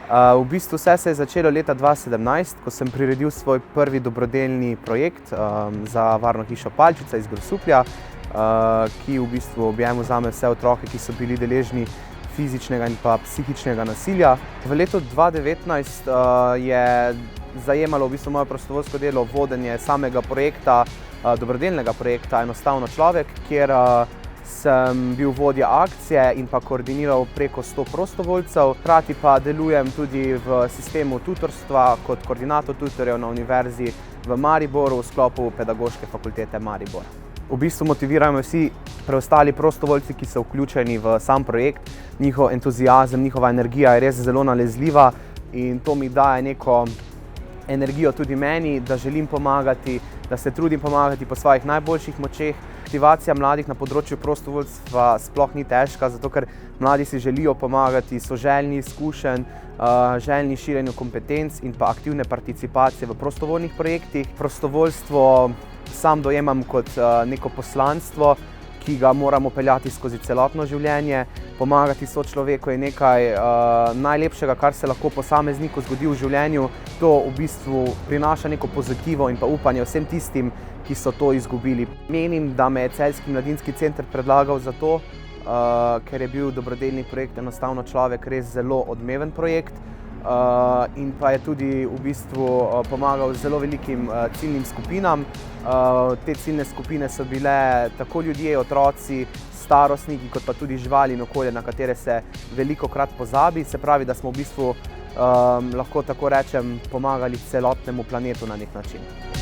V bistvu vse se je začelo leta 2017, ko sem priredil svoj prvi dobrodelni projekt za Varno hišo Palčica iz Grosuplja, ki v bistvu v objemu vzame vse otroke, ki so bili deležni fizičnega in pa psihičnega nasilja. V letu 2019 je zajemalo v bistvu moje prostovoljsko delo vodenje samega projekta, dobrodelnega projekta Enostavno človek, kjer sem bil vodja akcije in pa koordiniral preko 100 prostovoljcev. Hkrati pa delujem tudi v sistemu tutorstva kot koordinator tutorjev na Univerzi v Mariboru v sklopu Pedagoške fakultete Maribor. V bistvu motiviramo vsi preostali prostovoljci, ki so vključeni v sam projekt. Njihov entuziazem, njihova energija je res zelo nalezljiva in to mi daje neko energijo tudi meni, da želim pomagati, da se trudim pomagati po svojih najboljših močeh. Aktivacija mladih na področju prostovoljstva sploh ni težka, zato ker mladi si želijo pomagati, so željni izkušenj, željni širjenju kompetenc in pa aktivne participacije v prostovoljnih projektih. Prostovoljstvo sam dojemam kot neko poslanstvo, ki ga moramo peljati skozi celotno življenje. Pomagati sočloveku je nekaj najlepšega, kar se lahko posamezniku zgodi v življenju. To v bistvu prinaša neko pozitivo in pa upanje vsem tistim, ki so to izgubili. Menim, da me je Celjski mladinski center predlagal zato, ker je bil dobrodelni projekt Enostavno človek res zelo odmeven projekt in pa je tudi v bistvu pomagal zelo velikim ciljnim skupinam. Te ciljne skupine so bile tako ljudje, otroci, starostniki, kot pa tudi živali in okolje, na katere se velikokrat pozabi. Se pravi, da smo v bistvu, lahko tako rečem, pomagali celotnemu planetu na nek način.